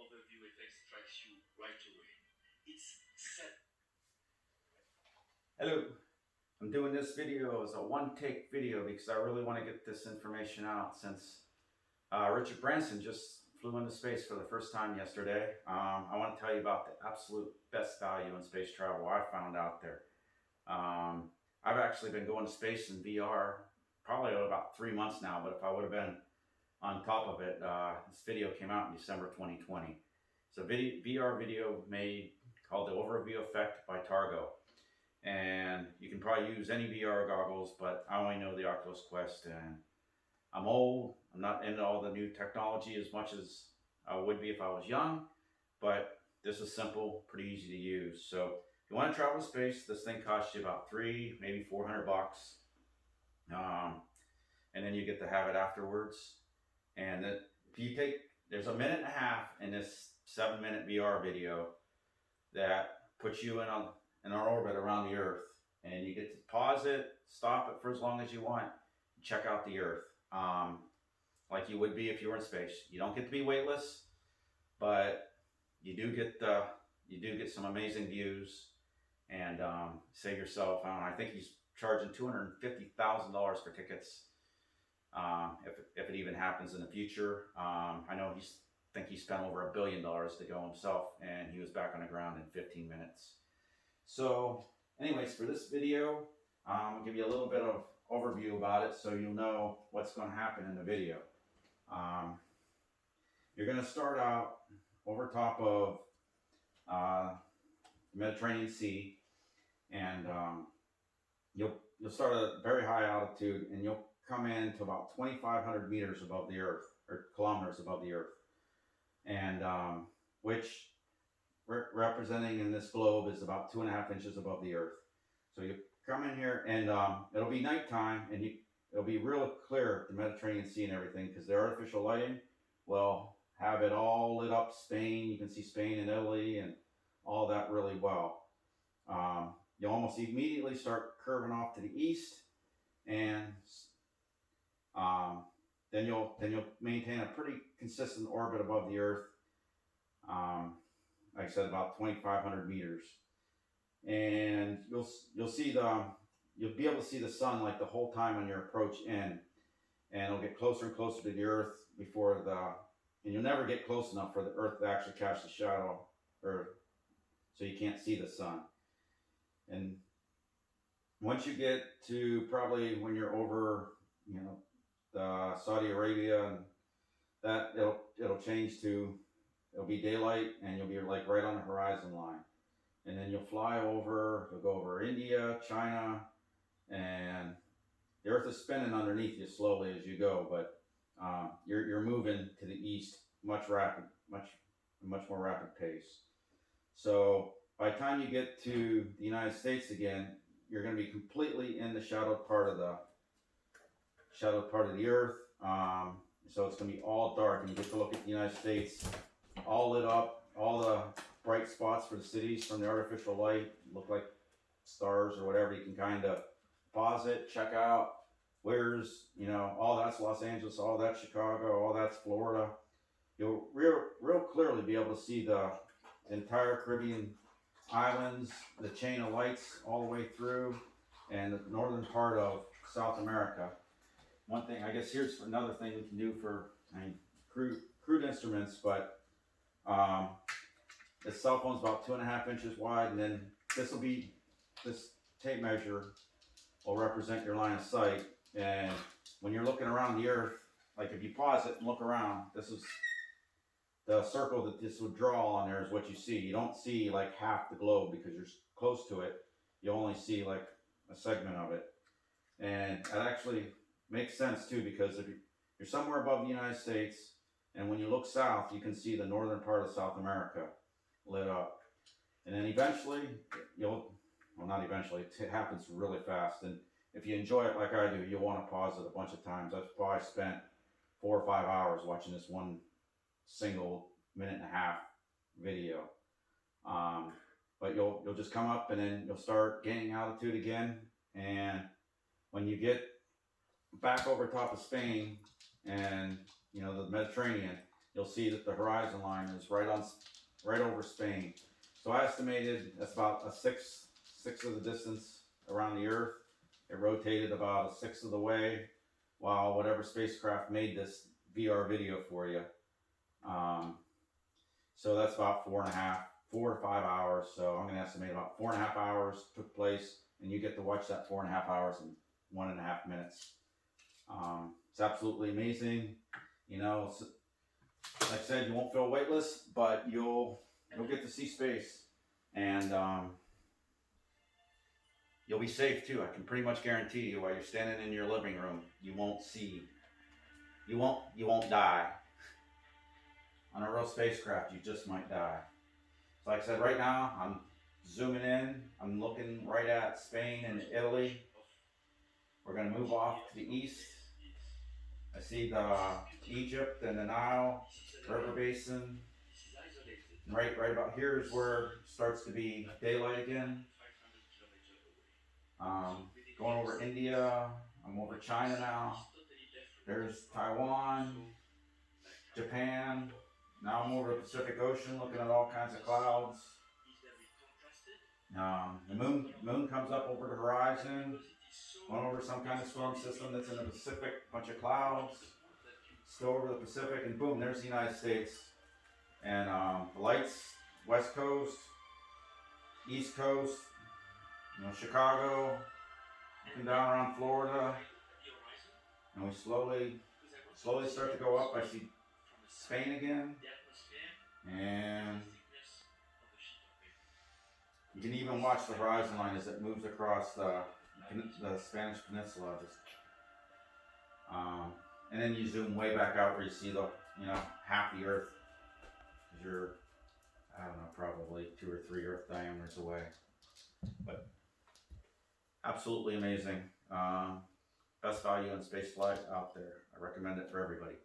overview effect strikes you right away. It's set. Hello, I'm doing this video as a one-take video because I really want to get this information out since Richard Branson just flew into space for the first time yesterday. I want to tell you about the absolute best value in space travel I found out there. I've actually been going to space in VR probably about 3 months now, but if I would have been on top of it, this video came out in December 2020. It's a VR video made called The Overview Effect by Targo. And you can probably use any VR goggles, but I only know the Oculus Quest, and I'm old. I'm not into all the new technology as much as I would be if I was young, but this is simple, pretty easy to use. So if you want to travel to space, this thing costs you about $300, maybe $400. And then you get to have it afterwards. And if you take, there's a minute and a half in this 7-minute VR video that puts you in an orbit around the Earth, and you get to pause it, stop it for as long as you want, check out the Earth, like you would be if you were in space. You don't get to be weightless, but you do get some amazing views, and save yourself. I think he's charging $250,000 for tickets. If it even happens in the future. I know he spent over $1 billion to go himself, and he was back on the ground in 15 minutes. So anyways, for this video, I'll give you a little bit of overview about it so you'll know what's going to happen in the video. You're going to start out over top of the Mediterranean Sea, and you'll start at a very high altitude, and you'll come in to about 2,500 meters above the Earth, or kilometers above the Earth, and which representing in this globe is about 2.5 inches above the Earth. So you come in here, and it'll be nighttime, and it'll be real clear, the Mediterranean Sea and everything, because the artificial lighting will have it all lit up. Spain, you can see Spain and Italy and all that really well. You'll almost immediately start curving off to the east, and then you'll maintain a pretty consistent orbit above the Earth. Like I said, about 2,500 meters, and you'll be able to see the sun like the whole time on your approach in, and it'll get closer and closer to the Earth and you'll never get close enough for the Earth to actually catch the shadow, or so you can't see the sun. And once you get to probably when you're over, the Saudi Arabia, and that it'll change to, it'll be daylight, and you'll be like right on the horizon line. And then you'll go over India, China, and the Earth is spinning underneath you slowly as you go, but you're moving to the east much more rapid pace. So by the time you get to the United States again, you're going to be completely in the shadowed part of the Earth. So it's going to be all dark, and you get to look at the United States all lit up, all the bright spots for the cities from the artificial light look like stars or whatever. You can kind of pause it, check out where's, all that's Los Angeles, all that's Chicago, all that's Florida. You'll real clearly be able to see the entire Caribbean islands, the chain of lights all the way through, and the northern part of South America. One thing, I guess here's another thing we can do for crude instruments, but the cell phone's about 2.5 inches wide, and then this tape measure will represent your line of sight. And when you're looking around the Earth, like if you pause it and look around, this is the circle that this would draw on there is what you see. You don't see like half the globe because you're close to it. You only see like a segment of it. And that actually makes sense too, because if you're somewhere above the United States, and when you look south, you can see the northern part of South America lit up. And then eventually, not eventually, it happens really fast. And if you enjoy it like I do, you'll want to pause it a bunch of times. I've probably spent 4 or 5 hours watching this one single 1.5-minute video. But you'll just come up, and then you'll start gaining altitude again. And when you get back over top of Spain and the Mediterranean, you'll see that the horizon line is right over Spain. So I estimated that's about a sixth of the distance around the Earth. It rotated about a sixth of the way, while whatever spacecraft made this VR video for you. So that's about 4 to 5 hours. So I'm going to estimate about 4.5 hours took place, and you get to watch that 4.5 hours in 1.5 minutes. It's absolutely amazing. You know, like I said, you won't feel weightless, but you'll get to see space, and you'll be safe too. I can pretty much guarantee you, while you're standing in your living room, you won't die. On a real spacecraft, you just might die. So like I said, right now, I'm zooming in. I'm looking right at Spain and Italy. We're going to move off to the east. I see the Egypt and the Nile River Basin. And right about here is where it starts to be daylight again. Going over India. I'm over China now. There's Taiwan, Japan. Now I'm over the Pacific Ocean, looking at all kinds of clouds. The moon comes up over the horizon, going over some kind of storm system that's in the Pacific, bunch of clouds, still over the Pacific, and boom, there's the United States. And the lights, West Coast, East Coast, Chicago, looking down around Florida, and we slowly start to go up. I see Spain again, and you can even watch the horizon line as it moves across the Spanish Peninsula. And then you zoom way back out where you see the half the Earth, because you're, I don't know, probably 2 or 3 Earth diameters away. But absolutely amazing. Best value in space flight out there. I recommend it for everybody.